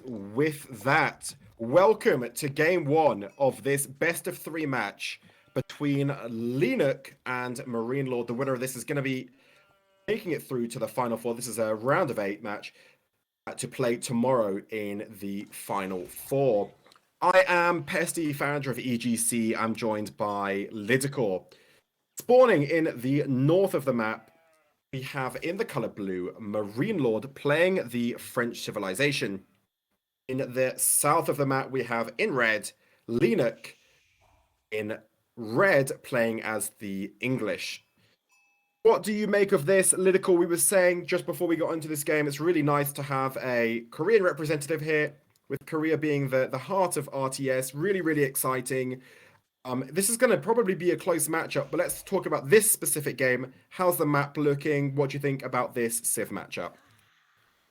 With that, welcome to game one of this best of three match between Leenock and MarineLorD. The winner of this is going to be making it through to the final four. This is a round of 8 match to play tomorrow in the final four. I am Pesti, founder of EGC. I'm joined by Lidakor. Spawning in the north of the map, we have in the color blue MarineLorD playing the French civilization. In the south of the map, we have in red Leenock in red playing as the English. What do you make of this, Lidakor? We were saying just before we got into this game, it's really nice to have a Korean representative here, with Korea being the heart of RTS. Really, really exciting. This is going to probably be a close matchup, but let's talk about this specific game. How's the map looking? What do you think about this Civ matchup?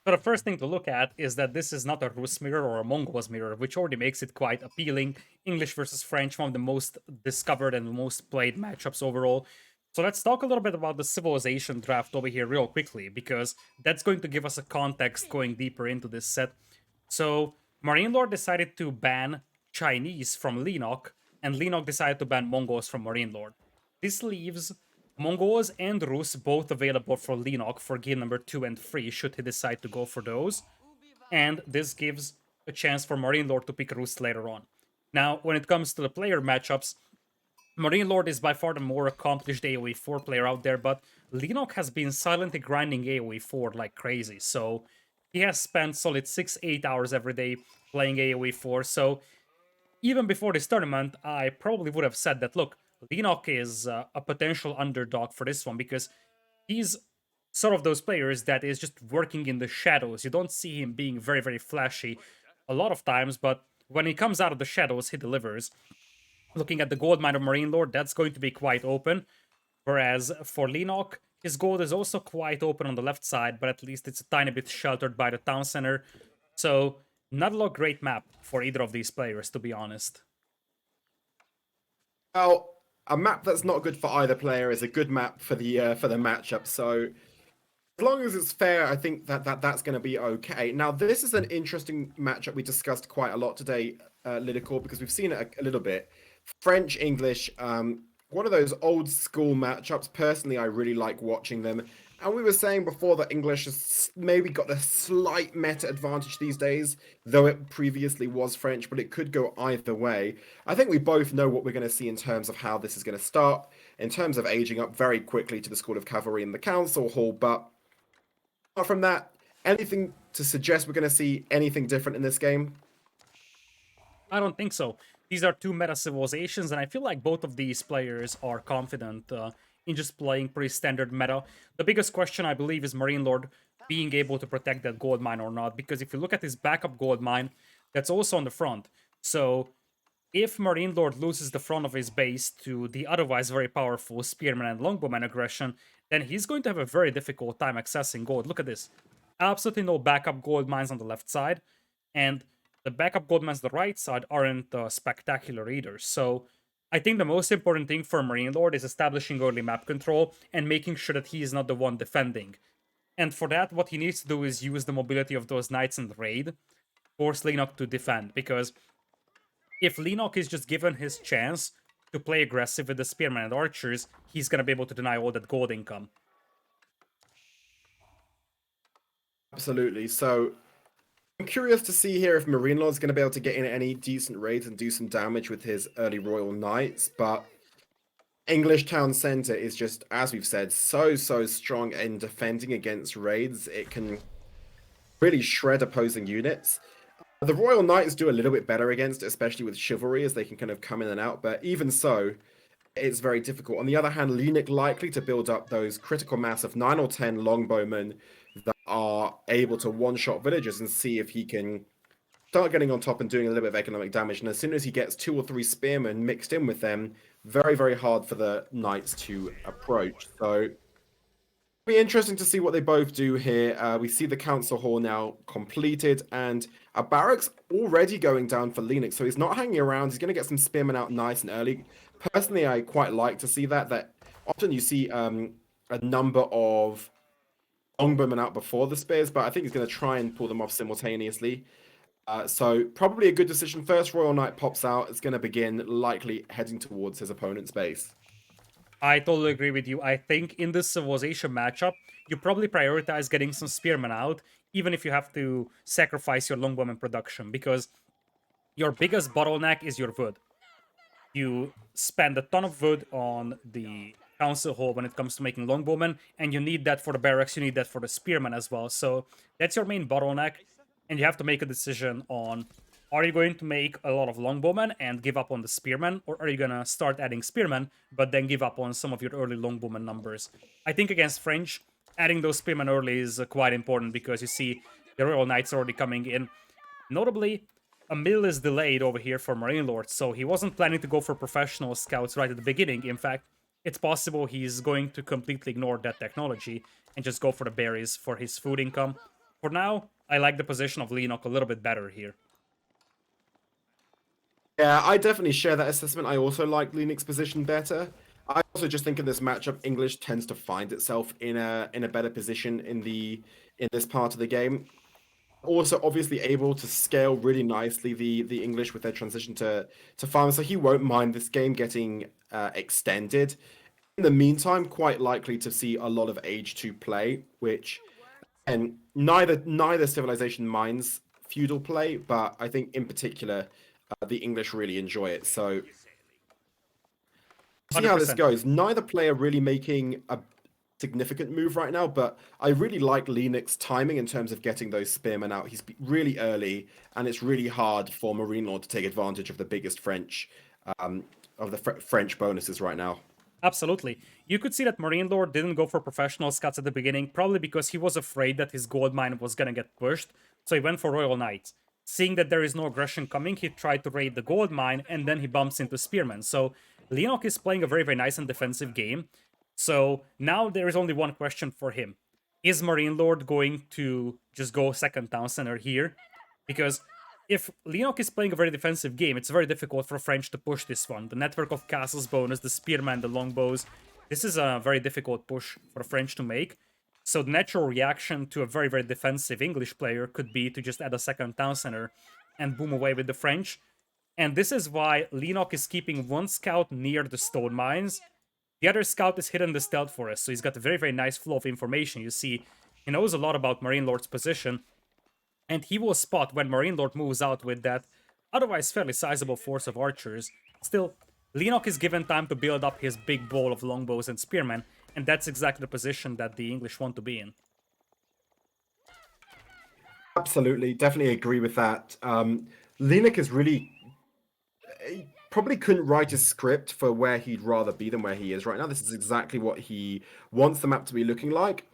So the first thing to look at is that this is not a Rus mirror or a Mongols mirror, which already makes it quite appealing. English versus French, one of the most discovered and most played matchups overall. So let's talk a little bit about the civilization draft over here real quickly, because that's going to give us a context going deeper into this set. So MarineLorD decided to ban Chinese from Leenock, and Leenock decided to ban Mongols from MarineLorD. This leaves Mongols and Rus both available for Leenock for game number 2 and 3 should he decide to go for those. And this gives a chance for MarineLorD to pick Rus later on. Now, when it comes to the player matchups, MarineLorD is by far the more accomplished AoE 4 player out there, but Leenock has been silently grinding AoE 4 like crazy, so he has spent solid 6-8 hours every day playing AoE 4, so even before this tournament, I probably would have said that, look, Leenock is a potential underdog for this one because he's sort of those players that is just working in the shadows. You don't see him being very, very flashy a lot of times, but when he comes out of the shadows, he delivers. Looking at the gold mine of MarineLorD, that's going to be quite open. Whereas for Leenock, his gold is also quite open on the left side, but at least it's a tiny bit sheltered by the town center. So, not a great map for either of these players, to be honest. Well, a map that's not good for either player is a good map for the matchup. So as long as it's fair, I think that's going to be okay. Now, this is an interesting matchup we discussed quite a lot today, Lidakor, because we've seen it a little bit. French English, one of those old school matchups. Personally, I really like watching them. And we were saying before that English has maybe got a slight meta advantage these days, though it previously was French, but it could go either way. I think we both know what we're going to see in terms of how this is going to start, in terms of aging up very quickly to the School of Cavalry in the Council Hall. But apart from that, anything to suggest we're going to see anything different in this game? I don't think so. These are two meta civilizations, and I feel like both of these players are confident in just playing pretty standard meta. The biggest question, I believe, is MarineLorD being able to protect that gold mine or not, because if you look at his backup gold mine, that's also on the front. So if MarineLorD loses the front of his base to the otherwise very powerful Spearman and Longbowman aggression, then he's going to have a very difficult time accessing gold. Look at this. Absolutely no backup gold mines on the left side, and the backup gold mines on the right side aren't spectacular either. So I think the most important thing for MarineLorD is establishing early map control and making sure that he is not the one defending. And for that, what he needs to do is use the mobility of those knights in the raid, force Leenock to defend, because if Leenock is just given his chance to play aggressive with the spearmen and archers, he's gonna be able to deny all that gold income. Absolutely. So I'm curious to see here if MarineLord is going to be able to get in any decent raids and do some damage with his early Royal Knights, but English Town Center is just, as we've said, so strong in defending against raids. It can really shred opposing units. The Royal Knights do a little bit better against it, especially with chivalry, as they can kind of come in and out, but even so, it's very difficult. On the other hand, Leenock likely to build up those critical mass of 9 or 10 longbowmen that are able to one-shot villagers and see if he can start getting on top and doing a little bit of economic damage. And as soon as he gets 2 or 3 spearmen mixed in with them, very hard for the knights to approach. So it'll be interesting to see what they both do here. We see the council hall now completed, and a barracks already going down for Leenock. So he's not hanging around. He's going to get some spearmen out nice and early. Personally, I quite like to see that. That often you see a number of longbowmen out before the spears, but I think he's going to try and pull them off simultaneously. So probably a good decision. First Royal Knight pops out. It's going to begin likely heading towards his opponent's base. I totally agree with you. I think in this civilization matchup, you probably prioritize getting some spearmen out, even if you have to sacrifice your longbowman production, because your biggest bottleneck is your wood. You spend a ton of wood on the council hall when it comes to making longbowmen, and you need that for the barracks, you need that for the spearmen as well. So that's your main bottleneck, and you have to make a decision on, are you going to make a lot of longbowmen and give up on the spearmen, or are you gonna start adding spearmen but then give up on some of your early longbowmen numbers? I think against French, adding those spearmen early is quite important, because you see the Royal Knights already coming in. Notably, a mill is delayed over here for MarineLorD, so he wasn't planning to go for professional scouts right at the beginning. In fact, it's possible he's going to completely ignore that technology and just go for the berries for his food income. For now, I like the position of Leenock a little bit better here. Yeah, I definitely share that assessment. I also like Leenock's position better. I also just think in this matchup, English tends to find itself in a better position in this part of the game. Also, obviously able to scale really nicely the English with their transition to farm, so he won't mind this game getting extended. In the meantime, quite likely to see a lot of Age 2 play, which and neither civilization minds feudal play, but I think in particular the English really enjoy it. So see how this 100%. goes. Neither player really making a significant move right now, but I really like Leenock's timing in terms of getting those spearmen out. He's really early, and it's really hard for MarineLorD to take advantage of the biggest French of the French bonuses right now. Absolutely. You could see that MarineLorD didn't go for professional scouts at the beginning, probably because he was afraid that his gold mine was gonna get pushed, so he went for Royal Knights. Seeing that there is no aggression coming, he tried to raid the gold mine, and then he bumps into Spearmen. So Leenock is playing a very, very nice and defensive game. So now there is only one question for him. Is MarineLorD going to just go second town center here? Because if Leenock is playing a very defensive game, it's very difficult for French to push this one. The network of castles bonus, the spearman, the longbows, this is a very difficult push for French to make. So the natural reaction to a very, very defensive English player could be to just add a second town center and boom away with the French. And this is why Leenock is keeping one scout near the stone mines. The other scout is hidden in the stealth forest, so he's got a very, very nice flow of information. You see, he knows a lot about MarineLorD's position, and he will spot when MarineLorD moves out with that otherwise fairly sizable force of archers. Still, Leenock is given time to build up his big bowl of longbows and spearmen, and that's exactly the position that the English want to be in. Absolutely, definitely agree with that. Leenock is really probably couldn't write a script for where he'd rather be than where he is right now. This is exactly what he wants the map to be looking like.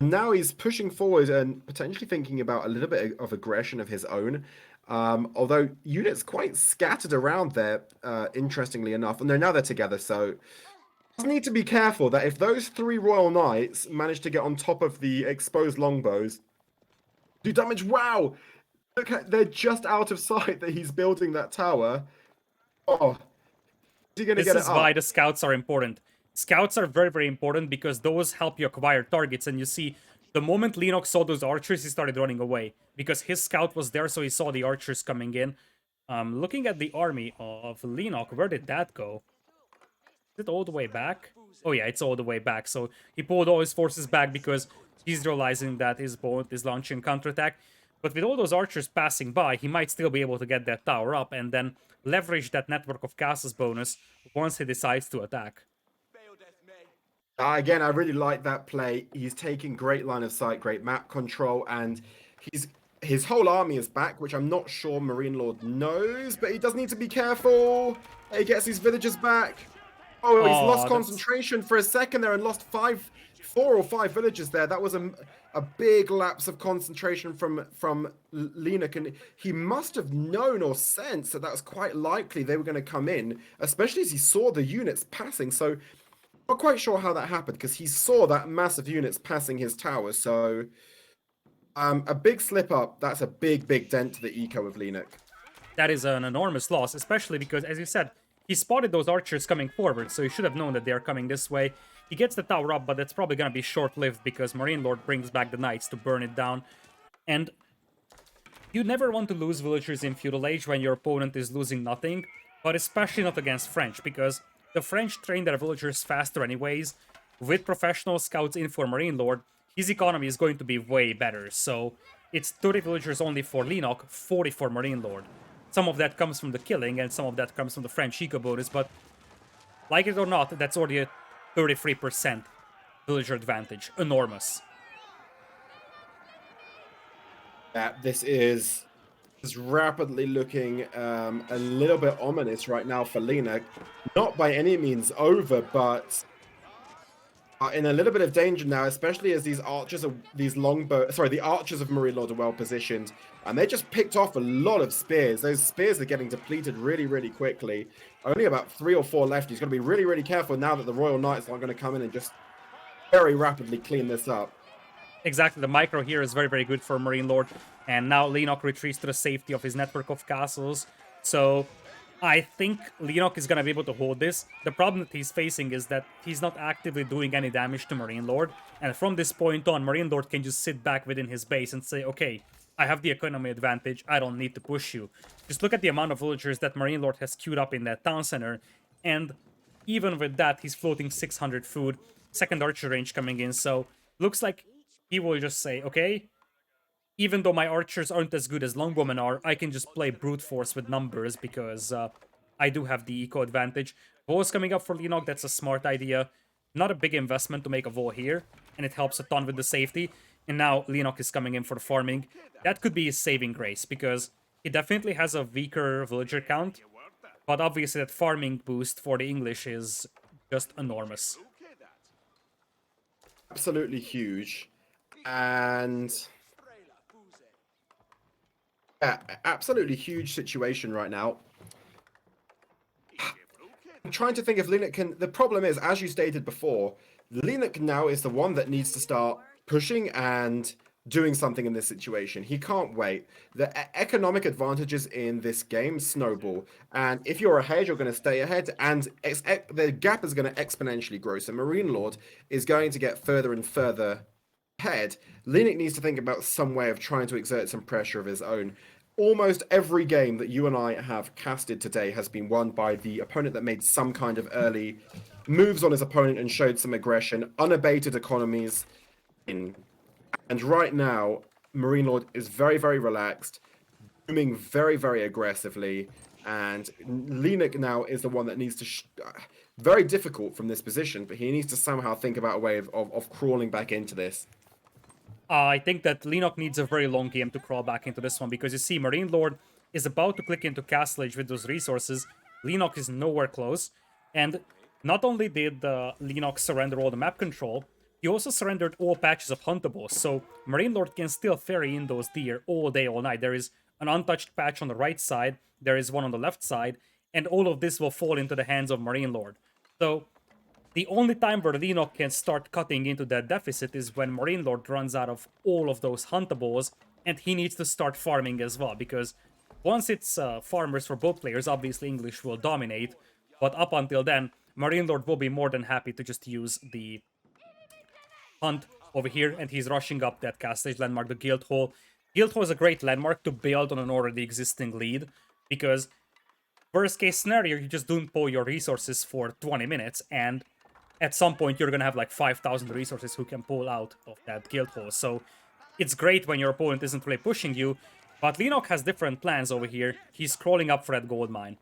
And now he's pushing forward and potentially thinking about a little bit of aggression of his own. Although units quite scattered around there, interestingly enough, and they're together, so need to be careful that if those three Royal Knights manage to get on top of the exposed longbows, do damage. Wow! Look at, they're just out of sight that he's building that tower. Oh, is he gonna This get it is why up? the scouts are important. Scouts are very, very important because those help you acquire targets. And you see, the moment Leenock saw those archers, he started running away because his scout was there, so he saw the archers coming in. Looking at the army of Leenock, where did that go? Is it all the way back? Oh yeah, it's all the way back. So he pulled all his forces back because he's realizing that his opponent is launching counterattack. But with all those archers passing by, he might still be able to get that tower up and then leverage that network of castles bonus once he decides to attack. Again, I really like that play. He's taking great line of sight, great map control, and his whole army is back, which I'm not sure MarineLorD knows, but he does need to be careful. He gets his villagers back. Oh, he's lost Oh, that's concentration for a second there and lost four or five villagers there. That was a big lapse of concentration from Leenock, and he must have known or sensed that was quite likely they were going to come in, especially as he saw the units passing. So not quite sure how that happened because he saw that massive units passing his tower. So a big slip up. That's a big dent to the eco of Leenock. that is an enormous loss, especially because, as you said, he spotted those archers coming forward, so he should have known that they are coming this way. He gets the tower up, but that's probably going to be short-lived because MarineLorD brings back the knights to burn it down. And You never want to lose villagers in Feudal Age when your opponent is losing nothing, but especially not against French, because the French train their villagers faster anyways. With professional scouts in for MarineLorD, his economy is going to be way better, so it's 30 villagers only for Leenock, 40 for MarineLorD. Some of that comes from the killing, and some of that comes from the French eco bonus, but like it or not, that's already a 33% villager advantage. Enormous. This is rapidly looking a little bit ominous right now for Leenock. Not by any means over, but in a little bit of danger now, especially as these archers of the archers of MarineLorD are well positioned, and they just picked off a lot of spears. Those spears are getting depleted really, really quickly. Only about 3 or 4 left. He's going to be really, really careful now that the Royal Knights aren't going to come in and just very rapidly clean this up. Exactly, the micro here is very, very good for MarineLorD, and now Leenock retreats to the safety of his network of castles. So I think Leenock is going to be able to hold this. The problem that he's facing is that he's not actively doing any damage to MarineLorD, and from this point on, MarineLorD can just sit back within his base and say, okay, I have the economy advantage, I don't need to push you. Just look at the amount of villagers that MarineLorD has queued up in that town center, and even with that, he's floating 600 food, second archer range coming in, so looks like he will just say, okay, even though my archers aren't as good as longbowmen are, I can just play brute force with numbers because I do have the eco advantage. Wall's coming up for Leenock, that's a smart idea. Not a big investment to make a wall here, and it helps a ton with the safety. And now Leenock is coming in for the farming. That could be his saving grace, because he definitely has a weaker villager count, but obviously that farming boost for the English is just enormous. Absolutely huge. And yeah, absolutely huge situation right now. I'm trying to think if Leenock can. The problem is, as you stated before, Leenock now is the one that needs to start pushing and doing something in this situation. He can't wait. The economic advantages in this game snowball, and if you're ahead, you're going to stay ahead, and the gap is going to exponentially grow. So MarineLorD is going to get further and further ahead. Leenock needs to think about some way of trying to exert some pressure of his own. Almost every game that you and I have casted today has been won by the opponent that made some kind of early moves on his opponent and showed some aggression, unabated economies. And right now, MarineLorD is very, very relaxed, booming very, very aggressively, and Leenock now is the one that needs to very difficult from this position, but he needs to somehow think about a way of crawling back into this. I think that Leenock needs a very long game to crawl back into this one, because you see MarineLorD is about to click into Castle Age with those resources. Leenock is nowhere close, and not only did Leenock surrender all the map control, he also surrendered all patches of huntables, so MarineLorD can still ferry in those deer all day, all night. There is an untouched patch on the right side, there is one on the left side, and all of this will fall into the hands of MarineLorD. So the only time where Leenock can start cutting into that deficit is when MarineLorD runs out of all of those huntables, and he needs to start farming as well, because once it's farmers for both players, obviously English will dominate, but up until then, MarineLorD will be more than happy to just use the hunt over here, and he's rushing up that Castle Age landmark, the Guildhall. Guildhall is a great landmark to build on an already existing lead, because worst case scenario, you just don't pull your resources for 20 minutes, and at some point you're gonna have like 5,000 resources who can pull out of that Guildhall. So it's great when your opponent isn't really pushing you, but Leenock has different plans over here. He's crawling up for that gold mine.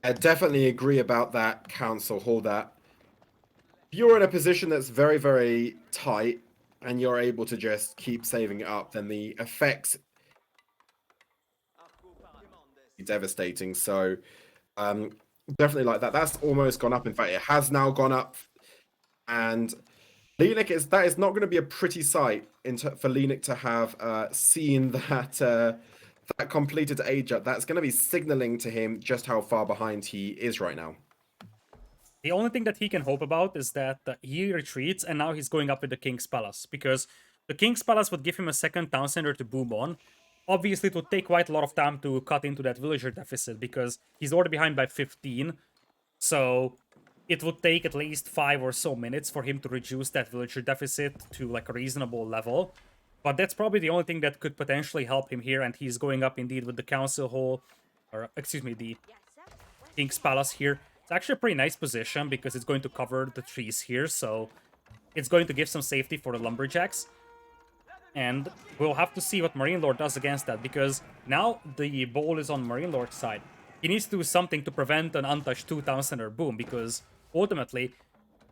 I definitely agree about that, Council Hall, that you're in a position that's very, very tight and you're able to just keep saving it up, then the effects are devastating. So definitely like that. That's almost gone up. In fact, it has now gone up. And Leenock that is not going to be a pretty sight for Leenock to have seen that that completed age up. That's going to be signaling to him just how far behind he is right now. The only thing that he can hope about is that he retreats, and now he's going up with the King's Palace, because the King's Palace would give him a second town center to boom on. Obviously, it would take quite a lot of time to cut into that villager deficit, because he's already behind by 15, so it would take at least 5 or so minutes for him to reduce that villager deficit to like a reasonable level. But that's probably the only thing that could potentially help him here, and he's going up indeed with the Council Hall, or excuse me, the King's Palace here. It's actually a pretty nice position because it's going to cover the trees here, so it's going to give some safety for the Lumberjacks. And we'll have to see what MarineLorD does against that, because now the ball is on MarineLord's side. He needs to do something to prevent an untouched 2-town center boom, because ultimately,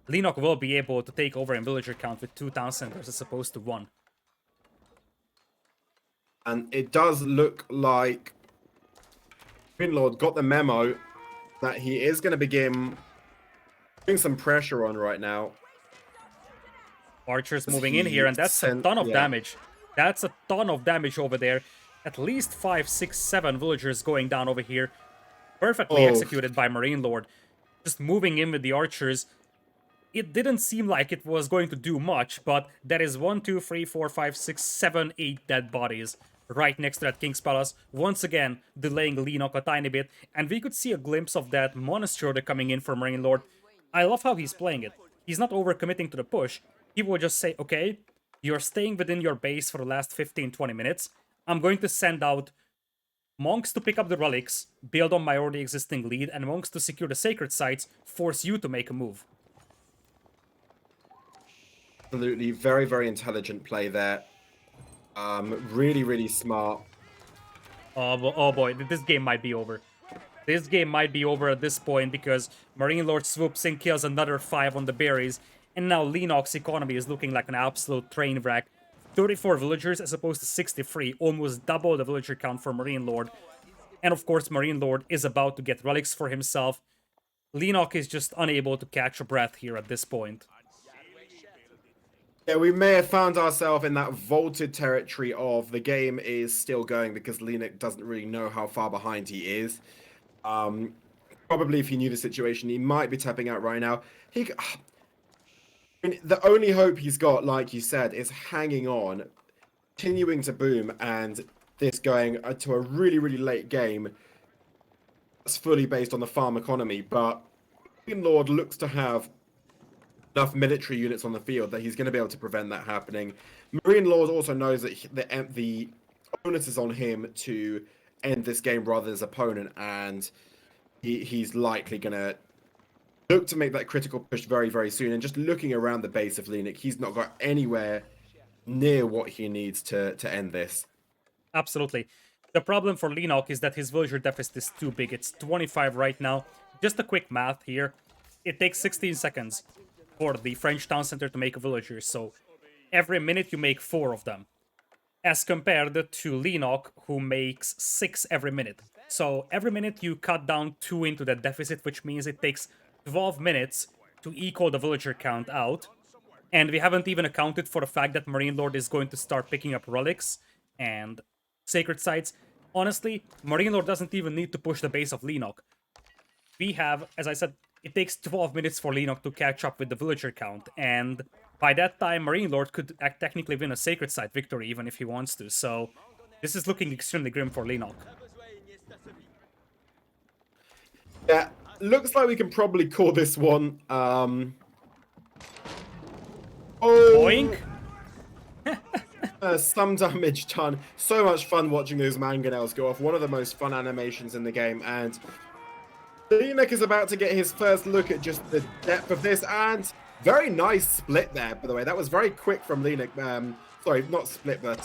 Leenock will be able to take over in villager count with 2 town centers as opposed to 1. And it does look like MarineLorD got the memo that he is going to begin putting some pressure on right now. Archers moving in here, and that's a ton of damage. That's a ton of damage over there. At least 5, 6, 7 villagers going down over here. Perfectly executed by MarineLorD. Just moving in with the archers. It didn't seem like it was going to do much, but that is 1, 2, 3, 4, 5, 6, 7, 8 dead bodies right next to that King's Palace. Once again, delaying Leenock a tiny bit, and we could see a glimpse of that monastery coming in for MarineLorD. I love how he's playing it. He's not overcommitting to the push. He will just say, okay, you're staying within your base for the last 15-20 minutes. I'm going to send out monks to pick up the relics, build on my already existing lead, and monks to secure the sacred sites, force you to make a move. Absolutely, very, very intelligent play there. Really, really smart. Oh boy, this game might be over. This game might be over at this point because MarineLorD swoops in, kills another 5 on the berries, and now Leenock's economy is looking like an absolute train wreck. 34 villagers as opposed to 63, almost double the villager count for MarineLorD. And of course, MarineLorD is about to get relics for himself. Leenock is just unable to catch a breath here at this point. Yeah, we may have found ourselves in that vaulted territory of the game is still going because Leenock doesn't really know how far behind he is. Probably if he knew the situation, he might be tapping out right now. The only hope he's got, like you said, is hanging on, continuing to boom, and this going to a really, really late game that's fully based on the farm economy. But MarineLorD looks to have enough military units on the field that he's going to be able to prevent that happening. MarineLorD also knows that the onus is on him to end this game rather than his opponent, and he's likely going to look to make that critical push very, very soon. And just looking around the base of Leenock, he's not got anywhere near what he needs to end this. Absolutely. The problem for Leenock is that his villager deficit is too big. It's 25 right now. Just a quick math here. It takes 16 seconds for the French town center to make a villager, so every minute you make 4 of them. As compared to Leenock, who makes 6 every minute. So every minute you cut down 2 into that deficit, which means it takes 12 minutes to equal the villager count out. And we haven't even accounted for the fact that MarineLorD is going to start picking up relics and sacred sites. Honestly, MarineLorD doesn't even need to push the base of Leenock. We have, as I said, it takes 12 minutes for Leenock to catch up with the villager count, and by that time, MarineLorD could technically win a sacred site victory even if he wants to, so this is looking extremely grim for Leenock. Yeah, looks like we can probably call this one. Boink! Some damage done. So much fun watching those mangonels go off. One of the most fun animations in the game, and Leenock is about to get his first look at just the depth of this, and very nice split there, by the way. That was very quick from Leenock. Sorry, not split, but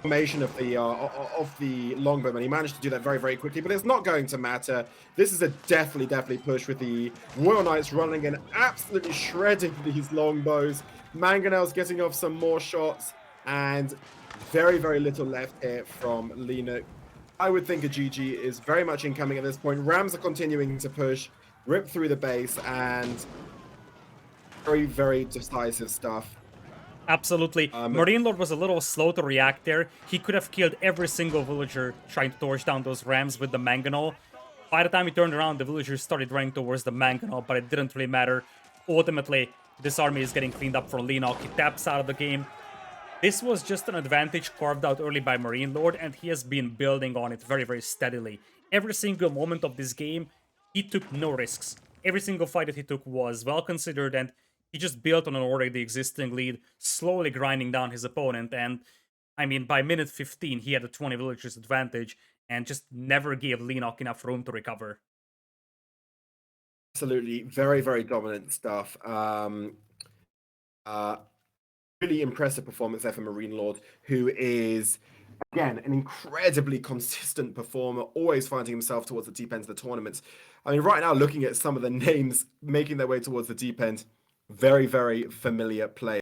formation of the longbowman. He managed to do that very, very quickly, but it's not going to matter. This is a definitely push with the Royal Knights running and absolutely shredding these longbows. Mangonel's getting off some more shots, and very, very little left here from Leenock. I would think a GG is very much incoming at this point. Rams are continuing to push, rip through the base, and very, very decisive stuff. Absolutely. MarineLorD was a little slow to react there. He could have killed every single villager trying to torch down those rams with the mangonel. By the time he turned around, the villagers started running towards the mangonel, but it didn't really matter. Ultimately, this army is getting cleaned up for Leenock. He taps out of the game. This was just an advantage carved out early by MarineLorD, and he has been building on it very, very steadily. Every single moment of this game, he took no risks. Every single fight that he took was well considered, and he just built on an already existing lead, slowly grinding down his opponent. And I mean, by minute 15, he had a 20 villagers advantage and just never gave Leenock enough room to recover. Absolutely, very, very dominant stuff. Really impressive performance there for MarineLorD, who is, again, an incredibly consistent performer, always finding himself towards the deep end of the tournaments. I mean, right now, looking at some of the names making their way towards the deep end, very, very familiar players.